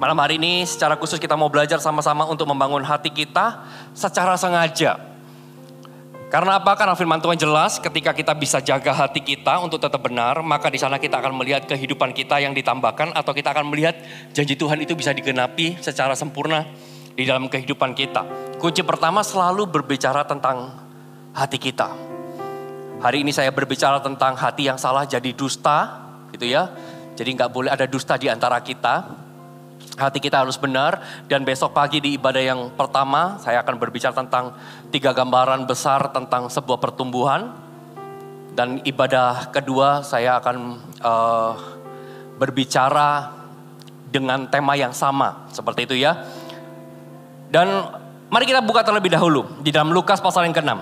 Malam hari ini secara khusus kita mau belajar sama-sama untuk membangun hati kita secara sengaja. Karena apa? Karena firman Tuhan jelas ketika kita bisa jaga hati kita untuk tetap benar, maka di sana kita akan melihat kehidupan kita yang ditambahkan atau kita akan melihat janji Tuhan itu bisa digenapi secara sempurna di dalam kehidupan kita. Kunci pertama selalu berbicara tentang hati kita. Hari ini saya berbicara tentang hati yang salah jadi dusta, gitu ya. Jadi nggak boleh ada dusta di antara kita. Hati kita harus benar, dan besok pagi di ibadah yang pertama saya akan berbicara tentang 3 gambaran besar tentang sebuah pertumbuhan. Dan ibadah kedua saya akan berbicara dengan tema yang sama, seperti itu ya. Dan mari kita buka terlebih dahulu di dalam Lukas pasal yang ke-6.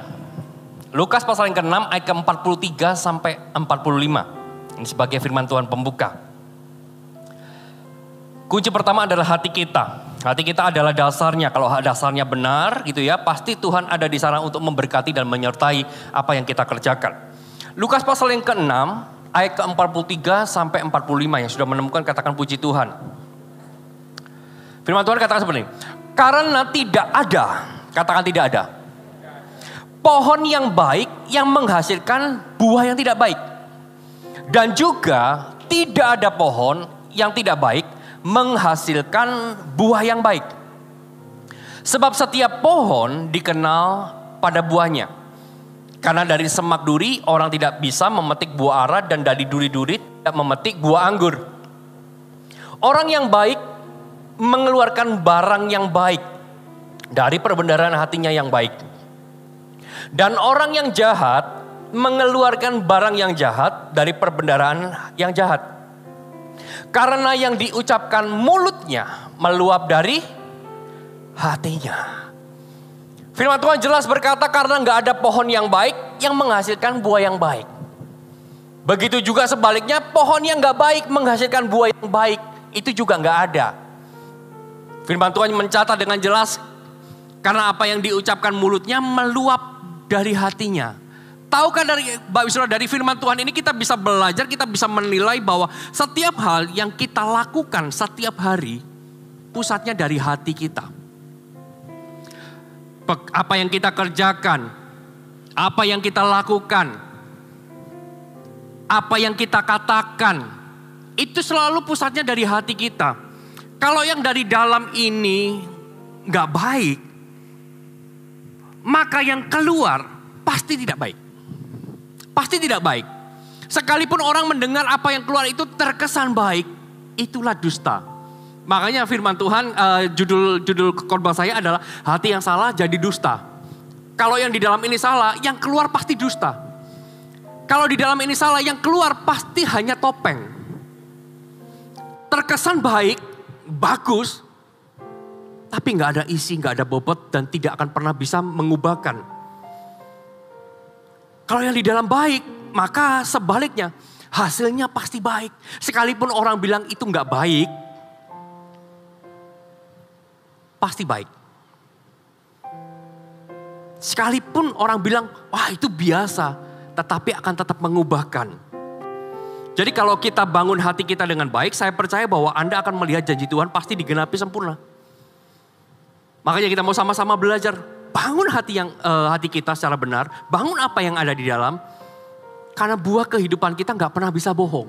Lukas pasal yang ke-6 ayat ke-43 sampai 45. Ini sebagai firman Tuhan pembuka. Kunci pertama adalah hati kita. Hati kita adalah dasarnya. Kalau dasarnya benar gitu ya, pasti Tuhan ada di sana untuk memberkati dan menyertai apa yang kita kerjakan. Lukas pasal yang ke-6 ayat ke-43 sampai 45 yang sudah menemukan katakan puji Tuhan. Firman Tuhan katakan seperti ini. Karena tidak ada, katakan tidak ada, pohon yang baik yang menghasilkan buah yang tidak baik. Dan juga tidak ada pohon yang tidak baik menghasilkan buah yang baik. Sebab setiap pohon dikenal pada buahnya. Karena dari semak duri orang tidak bisa memetik buah ara, dan dari duri-duri tidak memetik buah anggur. Orang yang baik mengeluarkan barang yang baik dari perbendaharaan hatinya yang baik. Dan orang yang jahat mengeluarkan barang yang jahat dari perbendaharaan yang jahat. Karena yang diucapkan mulutnya meluap dari hatinya. Firman Tuhan jelas berkata karena gak ada pohon yang baik yang menghasilkan buah yang baik. Begitu juga sebaliknya pohon yang gak baik menghasilkan buah yang baik. Itu juga gak ada. Firman Tuhan mencatat dengan jelas karena apa yang diucapkan mulutnya meluap dari hatinya. Tahukah dari firman Tuhan ini kita bisa belajar, kita bisa menilai bahwa setiap hal yang kita lakukan setiap hari pusatnya dari hati kita. Apa yang kita kerjakan, apa yang kita lakukan, apa yang kita katakan, itu selalu pusatnya dari hati kita. Kalau yang dari dalam ini gak baik, maka yang keluar pasti tidak baik. Pasti tidak baik. Sekalipun orang mendengar apa yang keluar itu terkesan baik, itulah dusta. Makanya firman Tuhan, judul khotbah saya adalah hati yang salah jadi dusta. Kalau yang di dalam ini salah, yang keluar pasti dusta. Kalau di dalam ini salah, yang keluar pasti hanya topeng. Terkesan baik, bagus, tapi gak ada isi, gak ada bobot, dan tidak akan pernah bisa mengubahkan. Kalau yang di dalam baik, maka sebaliknya hasilnya pasti baik. Sekalipun orang bilang itu gak baik, pasti baik. Sekalipun orang bilang, wah itu biasa, tetapi akan tetap mengubahkan. Jadi kalau kita bangun hati kita dengan baik, saya percaya bahwa Anda akan melihat janji Tuhan pasti digenapi sempurna. Makanya kita mau sama-sama belajar. Bangun hati kita secara benar. Bangun apa yang ada di dalam. Karena buah kehidupan kita gak pernah bisa bohong.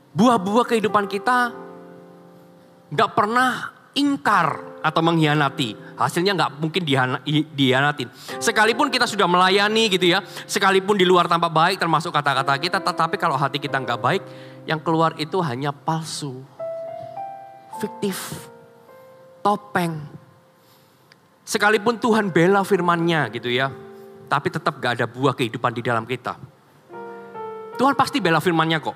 Buah-buah kehidupan kita gak pernah ingkar atau mengkhianati. Hasilnya gak mungkin dihianatin. Sekalipun kita sudah melayani gitu ya. Sekalipun di luar tampak baik termasuk kata-kata kita. Tetapi kalau hati kita gak baik, yang keluar itu hanya palsu. Fiktif. Topeng. Sekalipun Tuhan bela firman-Nya gitu ya. Tapi tetap gak ada buah kehidupan di dalam kita. Tuhan pasti bela firman-Nya kok.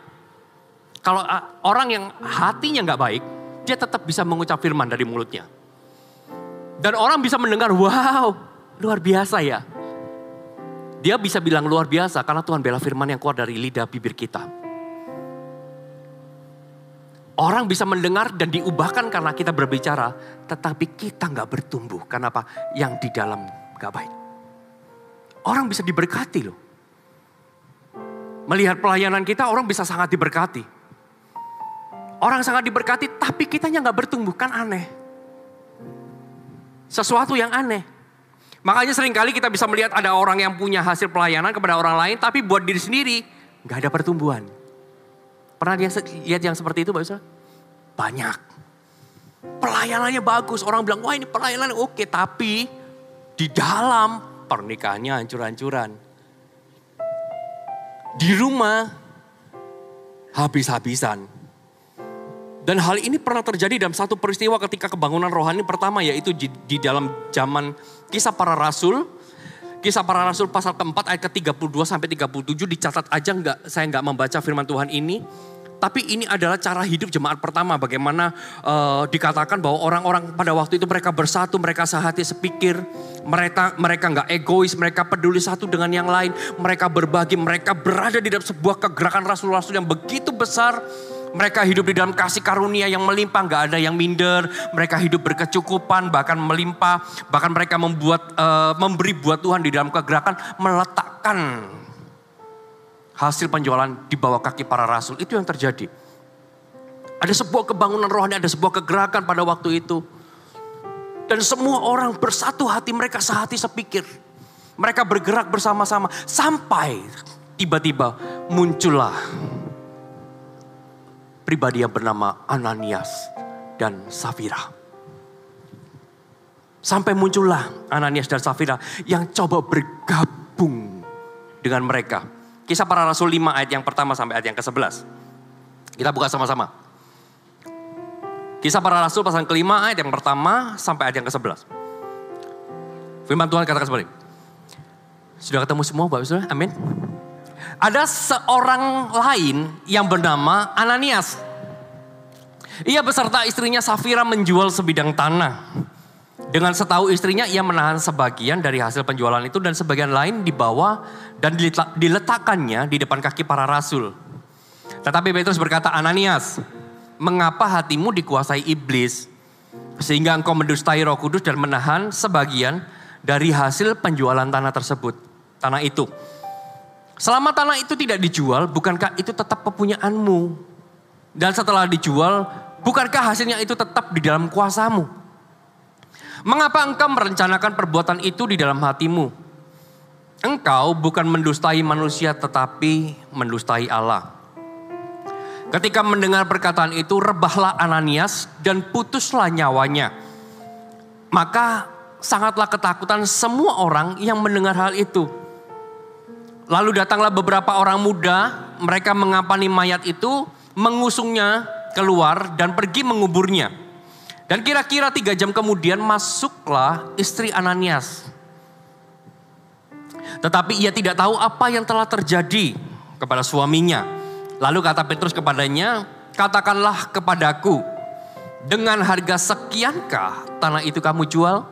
Kalau orang yang hatinya gak baik, dia tetap bisa mengucap firman dari mulutnya. Dan orang bisa mendengar, wow luar biasa ya. Dia bisa bilang luar biasa karena Tuhan bela firman yang keluar dari lidah bibir kita. Orang bisa mendengar dan diubahkan karena kita berbicara. Tetapi kita gak bertumbuh. Karena apa? Yang di dalam gak baik. Orang bisa diberkati loh. Melihat pelayanan kita orang bisa sangat diberkati. Orang sangat diberkati tapi kitanya gak bertumbuh, kan aneh. Sesuatu yang aneh. Makanya seringkali kita bisa melihat ada orang yang punya hasil pelayanan kepada orang lain, tapi buat diri sendiri gak ada pertumbuhan. Pernah lihat yang seperti itu Bapak Saudara? Banyak. Pelayanannya bagus, orang bilang wah ini pelayanan oke, tapi di dalam pernikahannya hancur-hancuran. Di rumah habis-habisan. Dan hal ini pernah terjadi dalam satu peristiwa ketika kebangunan rohani pertama, yaitu di dalam zaman Kisah Para Rasul. Kisah Para Rasul pasal keempat ayat ke-32 sampai 37 dicatat aja, saya nggak membaca firman Tuhan ini. Tapi ini adalah cara hidup jemaat pertama, bagaimana dikatakan bahwa orang-orang pada waktu itu mereka bersatu, mereka sehati sepikir, mereka nggak egois, mereka peduli satu dengan yang lain, mereka berbagi, mereka berada di dalam sebuah kegerakan rasul-rasul yang begitu besar. Mereka hidup di dalam kasih karunia yang melimpah, gak ada yang minder. Mereka hidup berkecukupan, bahkan melimpah. Bahkan mereka memberi buat Tuhan di dalam kegerakan, meletakkan hasil penjualan di bawah kaki para rasul. Itu yang terjadi. Ada sebuah kebangunan rohani, ada sebuah kegerakan pada waktu itu. Dan semua orang bersatu hati, mereka sehati sepikir. Mereka bergerak bersama-sama. Sampai tiba-tiba muncullah pribadi yang bernama Ananias dan Safira. Sampai muncullah Ananias dan Safira yang coba bergabung dengan mereka. Kisah Para Rasul 5 ayat yang pertama sampai ayat yang ke-11. Kita buka sama-sama. Kisah Para Rasul pasal ke-5 ayat yang pertama sampai ayat yang ke-11. Firman Tuhan katakan seperti ini. Sudah ketemu semua Bapak Saudara? Amin. Ada seorang lain yang bernama Ananias. Ia beserta istrinya Safira menjual sebidang tanah. Dengan setahu istrinya ia menahan sebagian dari hasil penjualan itu dan sebagian lain dibawa dan diletakkannya di depan kaki para rasul. Tetapi Petrus berkata, Ananias, mengapa hatimu dikuasai iblis sehingga engkau mendustai Roh Kudus dan menahan sebagian dari hasil penjualan tanah tersebut, tanah itu. Selama tanah itu tidak dijual, bukankah itu tetap kepunyaanmu? Dan setelah dijual, bukankah hasilnya itu tetap di dalam kuasamu? Mengapa engkau merencanakan perbuatan itu di dalam hatimu? Engkau bukan mendustai manusia tetapi mendustai Allah. Ketika mendengar perkataan itu, rebahlah Ananias dan putuslah nyawanya. Maka sangatlah ketakutan semua orang yang mendengar hal itu. Lalu datanglah beberapa orang muda, mereka mengampani mayat itu, mengusungnya keluar dan pergi menguburnya. Dan kira-kira 3 jam kemudian masuklah istri Ananias. Tetapi ia tidak tahu apa yang telah terjadi kepada suaminya. Lalu kata Petrus kepadanya, katakanlah kepadaku, dengan harga sekiankah tanah itu kamu jual?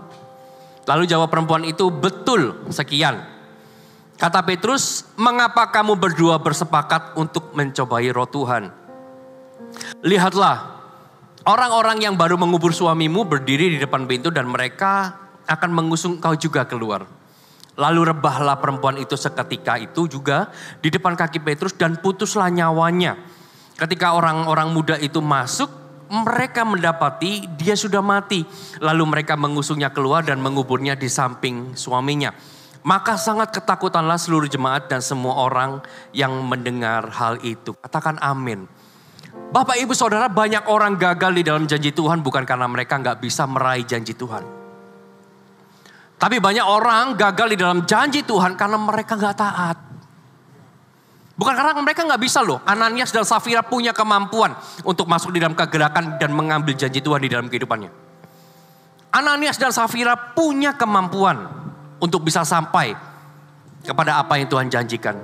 Lalu jawab perempuan itu, betul sekian. Kata Petrus, mengapa kamu berdua bersepakat untuk mencobai roh Tuhan? Lihatlah, orang-orang yang baru mengubur suamimu berdiri di depan pintu dan mereka akan mengusung kau juga keluar. Lalu rebahlah perempuan itu seketika itu juga di depan kaki Petrus dan putuslah nyawanya. Ketika orang-orang muda itu masuk, mereka mendapati dia sudah mati. Lalu mereka mengusungnya keluar dan menguburnya di samping suaminya. Maka sangat ketakutanlah seluruh jemaat dan semua orang yang mendengar hal itu. Katakan amin. Bapak ibu saudara, banyak orang gagal di dalam janji Tuhan bukan karena mereka gak bisa meraih janji Tuhan. Tapi banyak orang gagal di dalam janji Tuhan karena mereka gak taat. Bukan karena mereka gak bisa loh. Ananias dan Safira punya kemampuan untuk masuk di dalam kegerakan dan mengambil janji Tuhan di dalam kehidupannya. Ananias dan Safira punya kemampuan untuk bisa sampai kepada apa yang Tuhan janjikan.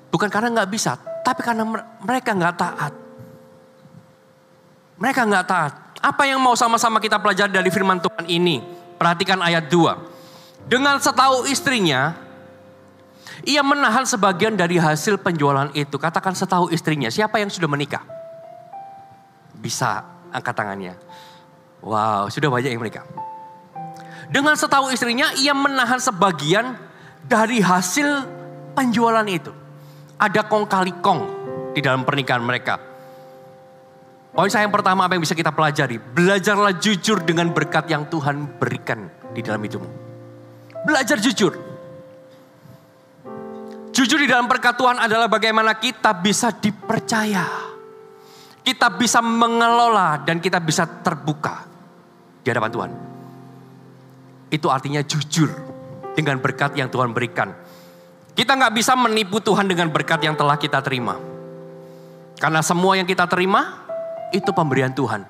Bukan karena gak bisa, tapi karena mereka gak taat. Mereka gak taat. Apa yang mau sama-sama kita pelajari dari firman Tuhan ini? Perhatikan ayat 2. Dengan setahu istrinya, ia menahan sebagian dari hasil penjualan itu. Katakan setahu istrinya, siapa yang sudah menikah? Bisa angkat tangannya. Wow, sudah banyak yang menikah. Dengan setahu istrinya, ia menahan sebagian dari hasil penjualan itu. Ada kong kali kong di dalam pernikahan mereka. Poin saya yang pertama apa yang bisa kita pelajari? Belajarlah jujur dengan berkat yang Tuhan berikan di dalam hidupmu. Belajar jujur. Jujur di dalam berkat Tuhan adalah bagaimana kita bisa dipercaya. Kita bisa mengelola dan kita bisa terbuka di hadapan Tuhan. Itu artinya jujur dengan berkat yang Tuhan berikan. Kita gak bisa menipu Tuhan dengan berkat yang telah kita terima. Karena semua yang kita terima, itu pemberian Tuhan.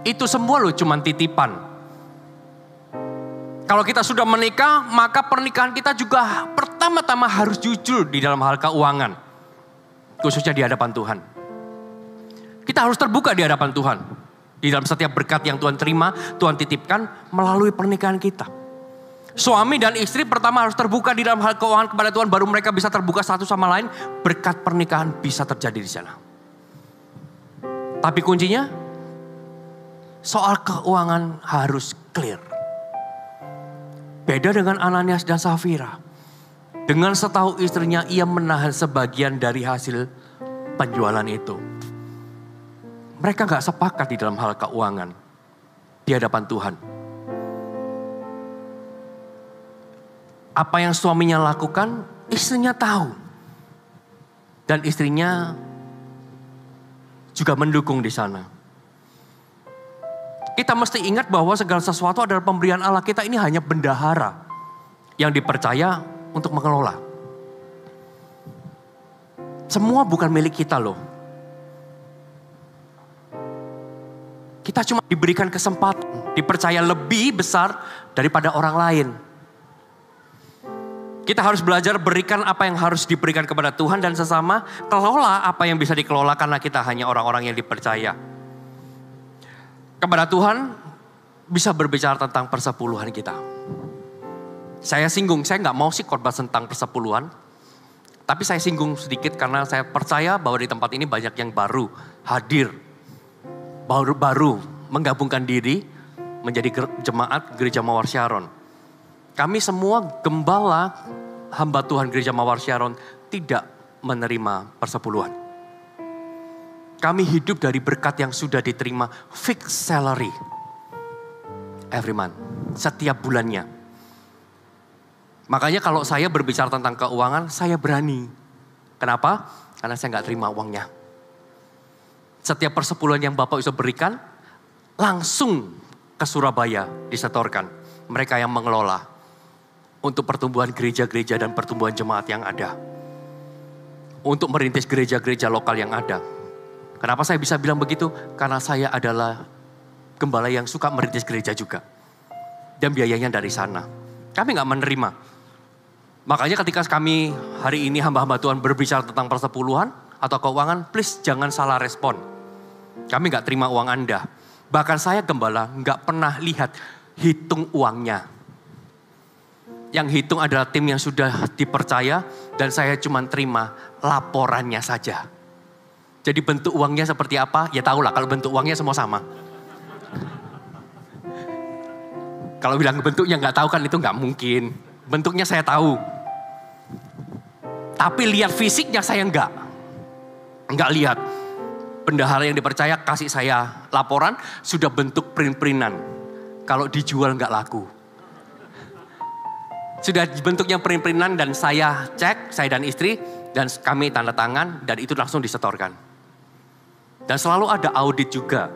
Itu semua loh cuman titipan. Kalau kita sudah menikah, maka pernikahan kita juga pertama-tama harus jujur di dalam hal keuangan. Khususnya di hadapan Tuhan. Kita harus terbuka di hadapan Tuhan. Di dalam setiap berkat yang Tuhan terima, Tuhan titipkan melalui pernikahan kita. Suami dan istri pertama harus terbuka di dalam hal keuangan kepada Tuhan, baru mereka bisa terbuka satu sama lain, berkat pernikahan bisa terjadi di sana. Tapi kuncinya, soal keuangan harus clear. Beda dengan Ananias dan Safira. Dengan setahu istrinya, ia menahan sebagian dari hasil penjualan itu. Mereka gak sepakat di dalam hal keuangan di hadapan Tuhan. Apa yang suaminya lakukan, istrinya tahu. Dan istrinya juga mendukung di sana. Kita mesti ingat bahwa segala sesuatu adalah pemberian Allah. Kita ini hanya bendahara yang dipercaya untuk mengelola. Semua bukan milik kita loh. Kita cuma diberikan kesempatan, dipercaya lebih besar daripada orang lain. Kita harus belajar berikan apa yang harus diberikan kepada Tuhan dan sesama. Kelola apa yang bisa dikelola karena kita hanya orang-orang yang dipercaya. Kepada Tuhan bisa berbicara tentang persepuluhan kita. Saya singgung, saya gak mau sih khotbah tentang persepuluhan. Tapi saya singgung sedikit karena saya percaya bahwa di tempat ini banyak yang baru hadir. Baru menggabungkan diri menjadi jemaat Gereja Mawar Syaron. Kami semua gembala hamba Tuhan Gereja Mawar Syaron tidak menerima persepuluhan. Kami hidup dari berkat yang sudah diterima fixed salary every month, setiap bulannya. Makanya kalau saya berbicara tentang keuangan, saya berani. Kenapa? Karena saya gak terima uangnya. Setiap persepuluhan yang Bapak bisa berikan, langsung ke Surabaya disetorkan. Mereka yang mengelola. Untuk pertumbuhan gereja-gereja dan pertumbuhan jemaat yang ada. Untuk merintis gereja-gereja lokal yang ada. Kenapa saya bisa bilang begitu? Karena saya adalah gembala yang suka merintis gereja juga. Dan biayanya dari sana. Kami gak menerima. Makanya ketika kami hari ini hamba-hamba Tuhan berbicara tentang persepuluhan atau keuangan, please jangan salah respon. Kami gak terima uang Anda. Bahkan saya gembala gak pernah lihat hitung uangnya. Yang hitung adalah tim yang sudah dipercaya dan saya cuma terima laporannya saja. Jadi bentuk uangnya seperti apa? Ya tahulah kalau bentuk uangnya semua sama. Kalau bilang bentuknya nggak tahu kan itu nggak mungkin. Bentuknya saya tahu. Tapi lihat fisiknya saya nggak lihat. Bendahara yang dipercaya kasih saya laporan sudah bentuk print-printan. Kalau dijual nggak laku. Sudah bentuknya print-printan dan saya cek, saya dan istri, dan kami tanda tangan dan itu langsung disetorkan. Dan selalu ada audit juga.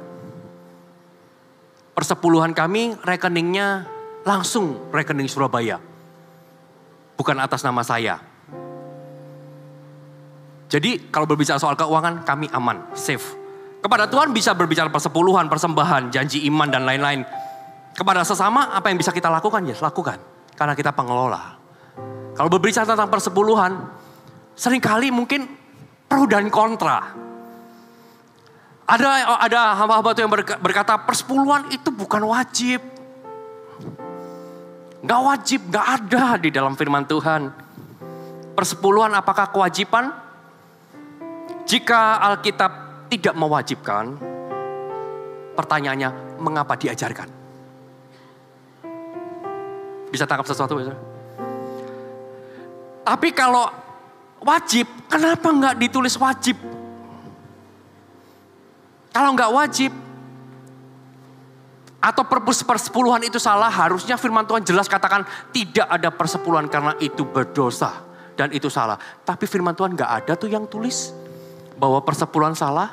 Persepuluhan kami rekeningnya langsung rekening Surabaya. Bukan atas nama saya. Jadi kalau berbicara soal keuangan kami aman, safe. Kepada Tuhan bisa berbicara persepuluhan, persembahan, janji iman dan lain-lain. Kepada sesama apa yang bisa kita lakukan ya lakukan. Karena kita pengelola. Kalau berbicara tentang persepuluhan, seringkali mungkin pro dan kontra. Ada hamba-hamba yang berkata persepuluhan itu bukan wajib. Gak wajib, gak ada di dalam firman Tuhan. Persepuluhan apakah kewajiban? Jika Alkitab tidak mewajibkan, pertanyaannya mengapa diajarkan? Bisa tangkap sesuatu? Bisa? Tapi kalau wajib, kenapa nggak ditulis wajib? Kalau nggak wajib, atau persepuluhan itu salah, harusnya firman Tuhan jelas katakan tidak ada persepuluhan karena itu berdosa dan itu salah. Tapi firman Tuhan nggak ada tuh yang tulis bahwa persepuluhan salah.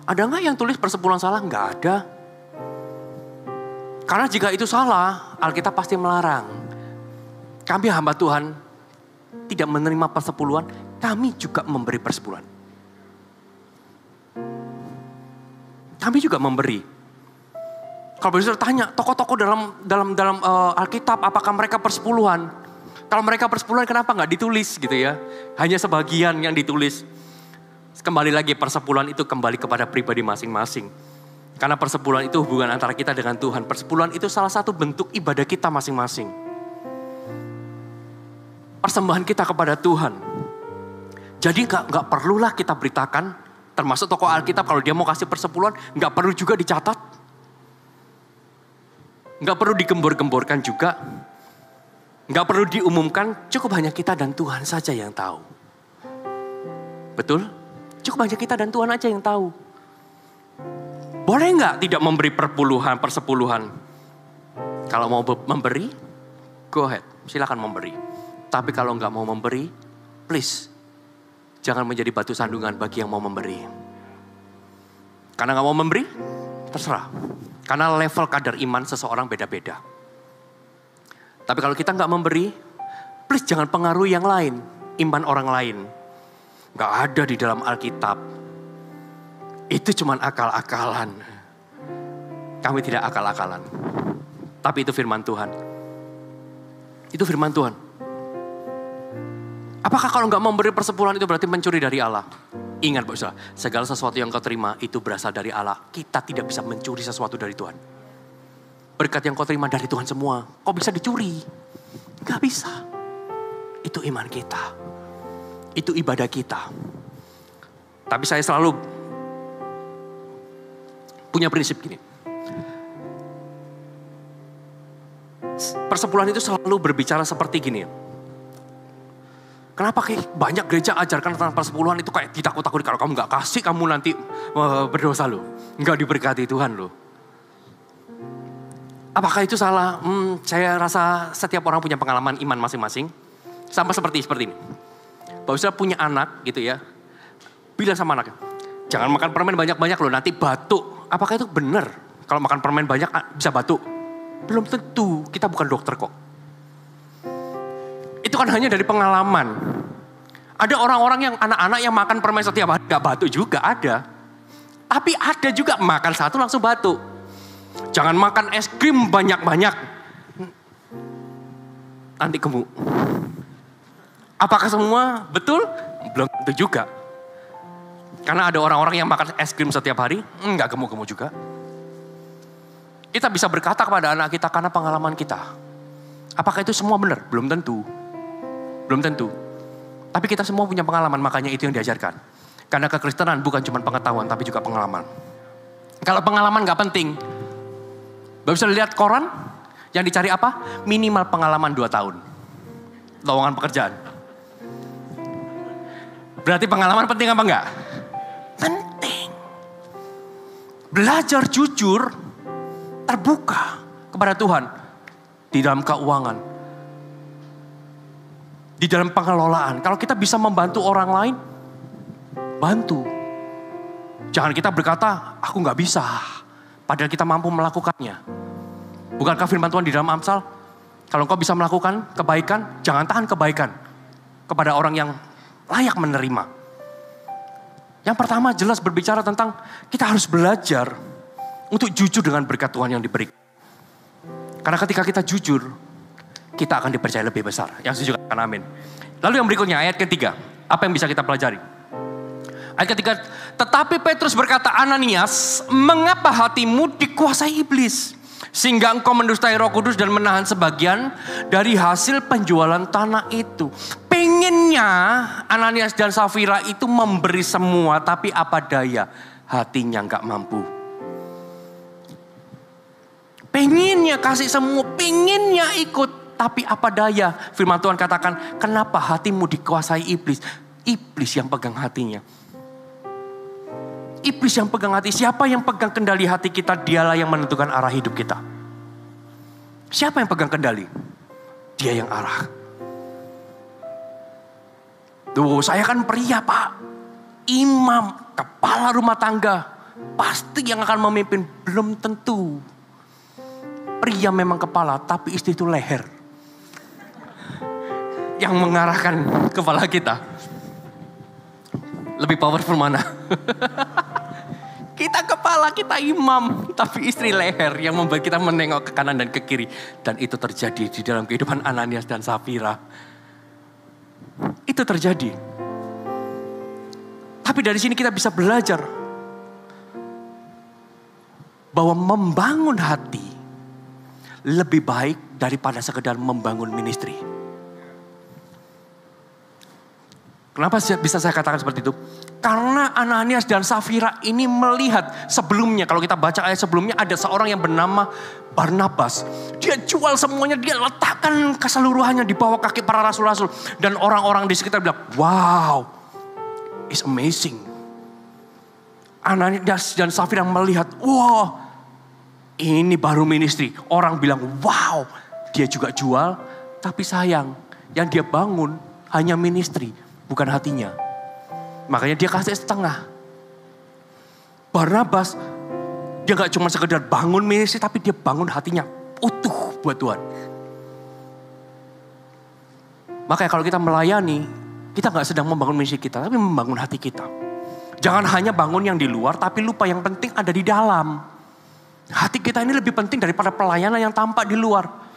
Ada nggak yang tulis persepuluhan salah? Nggak ada. Karena jika itu salah, Alkitab pasti melarang. Kami hamba Tuhan tidak menerima persepuluhan, kami juga memberi persepuluhan. Kami juga memberi. Kalau bisa tanya, tokoh-tokoh dalam Alkitab, apakah mereka persepuluhan? Kalau mereka persepuluhan, kenapa nggak ditulis gitu ya? Hanya sebagian yang ditulis. Kembali lagi, persepuluhan itu kembali kepada pribadi masing-masing. Karena persepuluhan itu hubungan antara kita dengan Tuhan. Persepuluhan itu salah satu bentuk ibadah kita masing-masing. Persembahan kita kepada Tuhan. Jadi nggak perlulah kita beritakan. Termasuk tokoh Alkitab kalau dia mau kasih persepuluhan, nggak perlu juga dicatat. Nggak perlu digembor-gemborkan juga. Nggak perlu diumumkan, cukup hanya kita dan Tuhan saja yang tahu. Betul? Cukup hanya kita dan Tuhan aja yang tahu. Boleh nggak tidak memberi persepuluhan? Kalau mau memberi, go ahead, silakan memberi. Tapi kalau nggak mau memberi, please. Jangan menjadi batu sandungan bagi yang mau memberi. Karena gak mau memberi, terserah. Karena level kadar iman seseorang beda-beda. Tapi kalau kita gak memberi, please jangan pengaruhi yang lain. Iman orang lain. Gak ada di dalam Alkitab. Itu cuma akal-akalan. Kami tidak akal-akalan. Tapi itu firman Tuhan. Itu firman Tuhan. Apakah kalau nggak memberi persepuluhan itu berarti mencuri dari Allah? Ingat Bapak Saudara, segala sesuatu yang kau terima itu berasal dari Allah. Kita tidak bisa mencuri sesuatu dari Tuhan. Berkat yang kau terima dari Tuhan semua, kau bisa dicuri? Gak bisa. Itu iman kita. Itu ibadah kita. Tapi saya selalu punya prinsip gini. Persepuluhan itu selalu berbicara seperti gini. Kenapa kayak banyak gereja ajarkan tentang persepuluhan itu kayak ditakut-takuti. Kalau kamu gak kasih, kamu nanti berdosa loh. Gak diberkati Tuhan loh. Apakah itu salah? Saya rasa setiap orang punya pengalaman iman masing-masing. Sama seperti ini. Bapak Saudara punya anak gitu ya. Bilang sama anaknya, jangan makan permen banyak-banyak loh, nanti batuk. Apakah itu benar? Kalau makan permen banyak bisa batuk? Belum tentu, kita bukan dokter kok. Itu kan hanya dari pengalaman. Ada orang-orang yang anak-anak yang makan permen setiap hari gak batuk juga ada. Tapi ada juga makan satu langsung batuk. Jangan makan es krim banyak-banyak. Nanti gemuk. Apakah semua betul? Belum tentu juga. Karena ada orang-orang yang makan es krim setiap hari, gak gemuk-gemuk juga. Kita bisa berkata kepada anak kita karena pengalaman kita. Apakah itu semua benar? Belum tentu. Belum tentu. Tapi kita semua punya pengalaman, makanya itu yang diajarkan. Karena kekristenan bukan cuma pengetahuan, tapi juga pengalaman. Kalau pengalaman gak penting, Bapak bisa lihat koran, yang dicari apa? Minimal pengalaman 2 tahun. Lowongan pekerjaan. Berarti pengalaman penting apa enggak? Penting. Belajar jujur, terbuka kepada Tuhan. Di dalam keuangan. Di dalam pengelolaan. Kalau kita bisa membantu orang lain, bantu. Jangan kita berkata, aku gak bisa. Padahal kita mampu melakukannya. Bukankah firman Tuhan di dalam Amsal? Kalau engkau bisa melakukan kebaikan, jangan tahan kebaikan. Kepada orang yang layak menerima. Yang pertama jelas berbicara tentang kita harus belajar untuk jujur dengan berkat Tuhan yang diberikan. Karena ketika kita jujur, kita akan dipercaya lebih besar. Yang setuju katakan amin. Lalu yang berikutnya ayat ketiga. Apa yang bisa kita pelajari? Ayat ketiga. Tetapi Petrus berkata, Ananias, mengapa hatimu dikuasai iblis? Sehingga engkau mendustai Roh Kudus dan menahan sebagian dari hasil penjualan tanah itu. Pengennya Ananias dan Safira itu memberi semua. Tapi apa daya, hatinya gak mampu. Pengennya kasih semua, pengennya ikut. Tapi apa daya, firman Tuhan katakan, kenapa hatimu dikuasai iblis? Iblis yang pegang hatinya. Iblis yang pegang hati. Siapa yang pegang kendali hati kita? Dialah yang menentukan arah hidup kita. Siapa yang pegang kendali? Dia yang arah. Tuh, saya kan pria, Pak. Imam, kepala rumah tangga. Pasti yang akan memimpin. Belum tentu. Pria memang kepala, tapi istri itu leher. Yang mengarahkan kepala kita. Lebih powerful mana? Kita kepala, kita imam. Tapi istri leher yang membuat kita menengok ke kanan dan ke kiri. Dan itu terjadi di dalam kehidupan Ananias dan Safira. Itu terjadi. Tapi dari sini kita bisa belajar. Bahwa membangun hati lebih baik daripada sekedar membangun ministry. Kenapa bisa saya katakan seperti itu? Karena Ananias dan Safira ini melihat sebelumnya, kalau kita baca ayat sebelumnya ada seorang yang bernama Barnabas. Dia jual semuanya, dia letakkan keseluruhannya di bawah kaki para rasul-rasul. Dan orang-orang di sekitar bilang, wow, it's amazing. Ananias dan Safira melihat, wow, ini baru ministry. Orang bilang, wow, dia juga jual, tapi sayang, yang dia bangun hanya ministry. Bukan hatinya. Makanya dia kasih setengah. Barnabas, dia gak cuma sekedar bangun ministry, tapi dia bangun hatinya utuh buat Tuhan. Makanya kalau kita melayani, kita gak sedang membangun ministry kita, tapi membangun hati kita. Jangan hanya bangun yang di luar, tapi lupa yang penting ada di dalam. Hati kita ini lebih penting daripada pelayanan yang tampak di luar.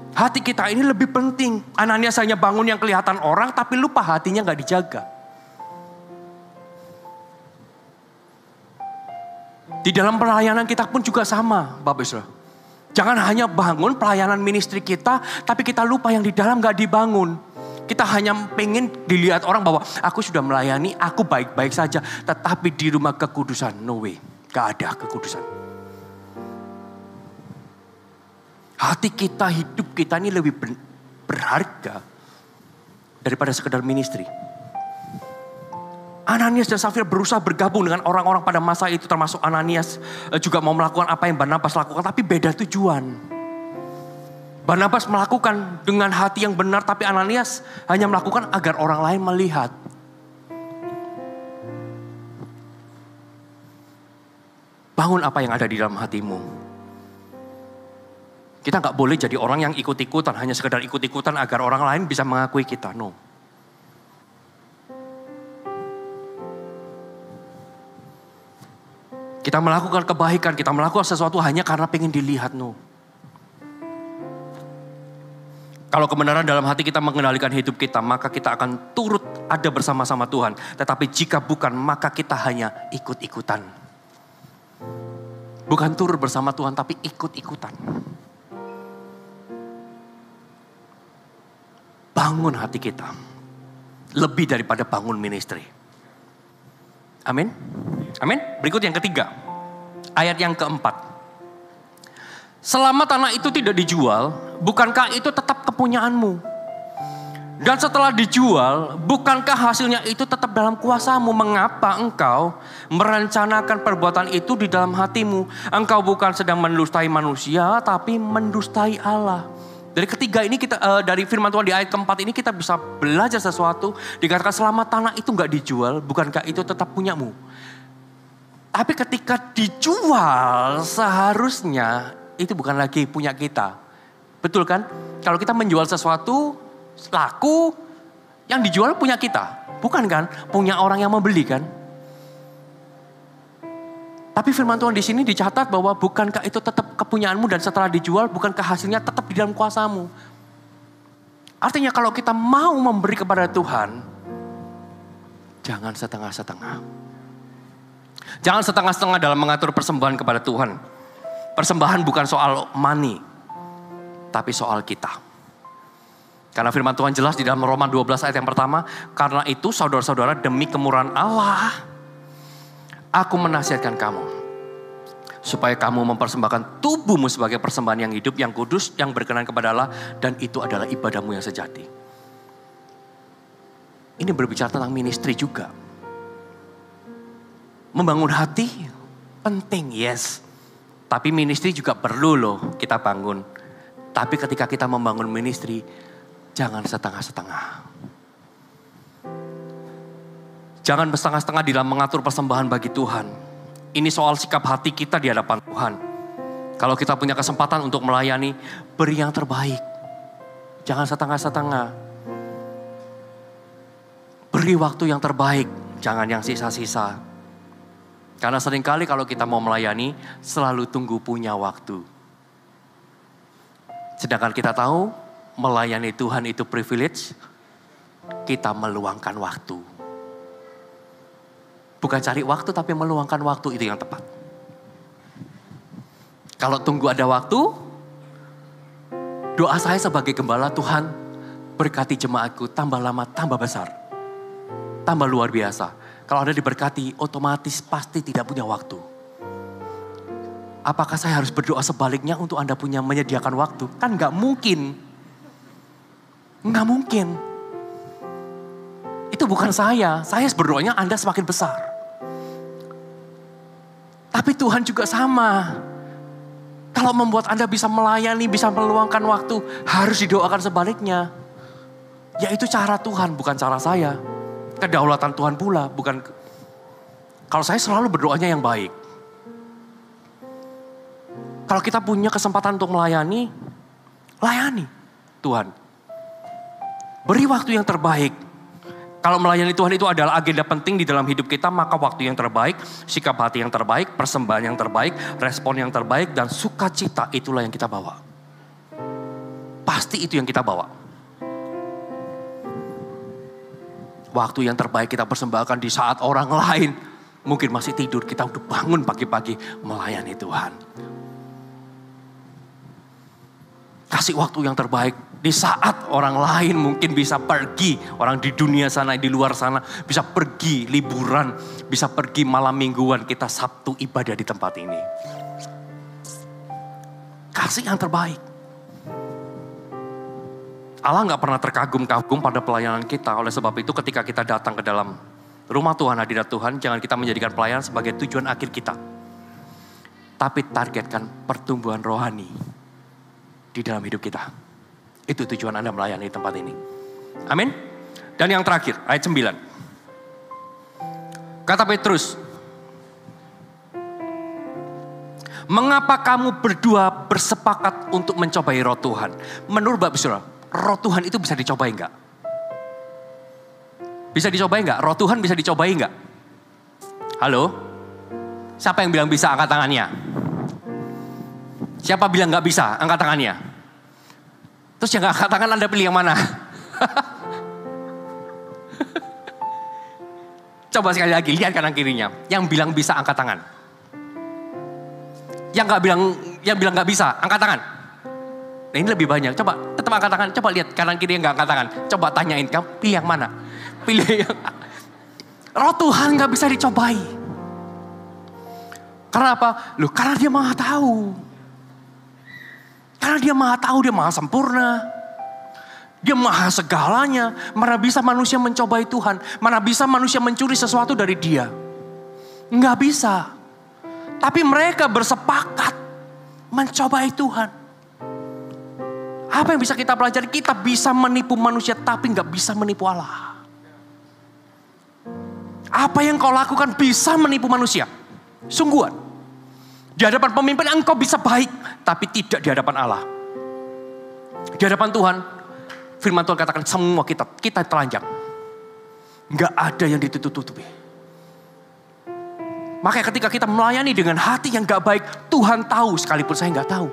Hati kita ini lebih penting. Ananias hanya bangun yang kelihatan orang, tapi lupa hatinya gak dijaga. Di dalam pelayanan kita pun juga sama, Bapak Ibu. Jangan hanya bangun pelayanan ministry kita, tapi kita lupa yang di dalam gak dibangun. Kita hanya pengen dilihat orang bahwa aku sudah melayani, aku baik-baik saja. Tetapi di rumah kekudusan, no way. Gak ada kekudusan. Hati kita, hidup kita ini lebih berharga daripada sekedar ministry. Ananias dan Safira berusaha bergabung dengan orang-orang pada masa itu, termasuk Ananias juga mau melakukan apa yang Barnabas lakukan, tapi beda tujuan. Barnabas melakukan dengan hati yang benar, tapi Ananias hanya melakukan agar orang lain melihat. Bangun apa yang ada di dalam hatimu. Kita gak boleh jadi orang yang ikut-ikutan, hanya sekedar ikut-ikutan agar orang lain bisa mengakui kita. No. Kita melakukan kebaikan, kita melakukan sesuatu hanya karena pengen dilihat. No. Kalau kebenaran dalam hati kita mengendalikan hidup kita, maka kita akan turut ada bersama-sama Tuhan. Tetapi jika bukan, maka kita hanya ikut-ikutan. Bukan turut bersama Tuhan, tapi ikut-ikutan. Bangun hati kita. Lebih daripada bangun ministry. Amin. Amin. Berikut yang ketiga. Ayat yang keempat. Selama tanah itu tidak dijual, bukankah itu tetap kepunyaanmu? Dan setelah dijual, bukankah hasilnya itu tetap dalam kuasamu? Mengapa engkau merencanakan perbuatan itu di dalam hatimu? Engkau bukan sedang mendustai manusia, tapi mendustai Allah. Dari ketiga ini kita, dari firman Tuhan di ayat keempat ini kita bisa belajar sesuatu. Dikatakan selama tanah itu gak dijual, bukankah itu tetap punyamu? Tapi ketika dijual, seharusnya itu bukan lagi punya kita. Betul kan? Kalau kita menjual sesuatu, laku, yang dijual punya kita. Bukan kan? Punya orang yang membeli kan? Tapi firman Tuhan di sini dicatat bahwa bukankah itu tetap kepunyaanmu dan setelah dijual bukankah hasilnya tetap di dalam kuasamu. Artinya kalau kita mau memberi kepada Tuhan, jangan setengah-setengah. Jangan setengah-setengah dalam mengatur persembahan kepada Tuhan. Persembahan bukan soal money, tapi soal kita. Karena firman Tuhan jelas di dalam Roma 12 ayat yang pertama, karena itu saudara-saudara demi kemurahan Allah, aku menasihatkan kamu, supaya kamu mempersembahkan tubuhmu sebagai persembahan yang hidup, yang kudus, yang berkenan kepada Allah, dan itu adalah ibadahmu yang sejati. Ini berbicara tentang ministry juga. Membangun hati penting, yes. Tapi ministry juga perlu loh kita bangun. Tapi ketika kita membangun ministry, jangan setengah-setengah. Jangan bersetengah-setengah dalam mengatur persembahan bagi Tuhan. Ini soal sikap hati kita di hadapan Tuhan. Kalau kita punya kesempatan untuk melayani, beri yang terbaik. Jangan setengah-setengah. Beri waktu yang terbaik, jangan yang sisa-sisa. Karena seringkali kalau kita mau melayani, selalu tunggu punya waktu. Sedangkan kita tahu, melayani Tuhan itu privilege, kita meluangkan waktu. Bukan cari waktu, tapi meluangkan waktu, itu yang tepat. Kalau tunggu ada waktu, doa saya sebagai gembala, Tuhan berkati jemaatku, tambah lama, tambah besar. Tambah luar biasa. Kalau Anda diberkati, otomatis pasti tidak punya waktu. Apakah saya harus berdoa sebaliknya untuk Anda punya menyediakan waktu? Kan gak mungkin. Gak mungkin. Itu bukan saya. Saya berdoanya Anda semakin besar. Tapi Tuhan juga sama. Kalau membuat Anda bisa melayani, bisa meluangkan waktu, harus didoakan sebaliknya. Yaitu cara Tuhan, bukan cara saya. Kedaulatan Tuhan pula, bukan. Kalau saya selalu berdoanya yang baik. Kalau kita punya kesempatan untuk melayani, layani Tuhan. Beri waktu yang terbaik. Kalau melayani Tuhan itu adalah agenda penting di dalam hidup kita, maka waktu yang terbaik, sikap hati yang terbaik, persembahan yang terbaik, respon yang terbaik, dan sukacita itulah yang kita bawa. Pasti itu yang kita bawa. Waktu yang terbaik kita persembahkan di saat orang lain mungkin masih tidur, kita udah bangun pagi-pagi melayani Tuhan. Kasih waktu yang terbaik di saat orang lain mungkin bisa pergi, orang di dunia sana, di luar sana bisa pergi liburan, bisa pergi malam mingguan, kita Sabtu ibadah di tempat ini. Kasih yang terbaik. Allah gak pernah terkagum-kagum pada pelayanan kita. Oleh sebab itu ketika kita datang ke dalam rumah Tuhan, hadirat Tuhan, jangan kita menjadikan pelayanan sebagai tujuan akhir kita. Tapi targetkan pertumbuhan rohani di dalam hidup kita. Itu tujuan Anda melayani di tempat ini. Amin. Dan yang terakhir, ayat 9. Kata Petrus, mengapa kamu berdua bersepakat untuk mencobai roh Tuhan? Menurut Bapak Saudara, roh Tuhan itu bisa dicobai enggak? Bisa dicobai enggak? Roh Tuhan bisa dicobai enggak? Halo? Siapa yang bilang bisa, angkat tangannya? Siapa bilang enggak bisa, angkat tangannya? Terus yang angkat tangan Anda pilih yang mana? Coba sekali lagi, lihat kanan kirinya. Yang bilang bisa, angkat tangan. Yang bilang enggak bisa, angkat tangan. Nah ini lebih banyak, coba tetap angkat tangan, coba lihat kanan kiri yang gak angkat tangan. Coba tanyain, kamu pilih yang mana? Pilih yang... Roh Tuhan gak bisa dicobai. Karena apa? Loh, karena dia maha tahu. Karena dia maha tahu, dia maha sempurna. Dia maha segalanya. Mana bisa manusia mencobai Tuhan? Mana bisa manusia mencuri sesuatu dari dia? Gak bisa. Tapi mereka bersepakat mencobai Tuhan. Apa yang bisa kita pelajari? Kita bisa menipu manusia tapi gak bisa menipu Allah. Apa yang kau lakukan bisa menipu manusia. Sungguhan. Di hadapan pemimpin engkau bisa baik, tapi tidak di hadapan Allah. Di hadapan Tuhan, firman Tuhan katakan semua kita telanjang. Gak ada yang ditutup-tutupi. Makanya ketika kita melayani dengan hati yang gak baik, Tuhan tahu sekalipun saya gak tahu.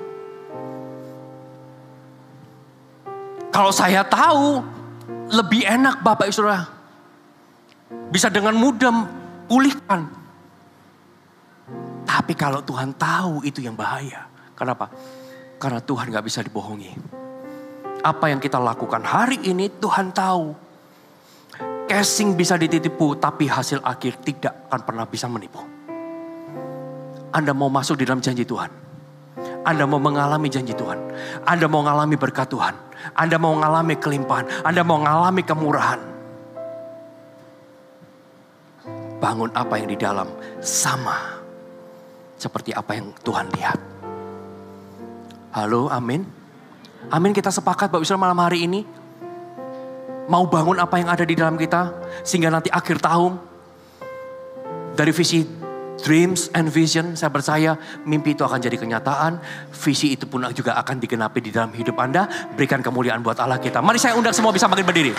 Kalau saya tahu, lebih enak Bapak Ibu Saudara. Bisa dengan mudah pulihkan. Tapi kalau Tuhan tahu itu yang bahaya. Kenapa? Karena Tuhan gak bisa dibohongi. Apa yang kita lakukan hari ini Tuhan tahu. Casing bisa ditipu tapi hasil akhir tidak akan pernah bisa menipu. Anda mau masuk di dalam janji Tuhan. Anda mau mengalami janji Tuhan. Anda mau mengalami berkat Tuhan. Anda mau mengalami kelimpahan. Anda mau mengalami kemurahan. bangun apa yang di dalam sama seperti apa yang Tuhan lihat. Halo, amin. Amin, kita sepakat Bapak Ibu Saudara malam hari ini. Mau bangun apa yang ada di dalam kita. Sehingga nanti akhir tahun. Dari visi dreams and vision. Saya percaya mimpi itu akan jadi kenyataan. Visi itu pun juga akan digenapi di dalam hidup Anda. Berikan kemuliaan buat Allah kita. Mari saya undang semua bisa makin berdiri.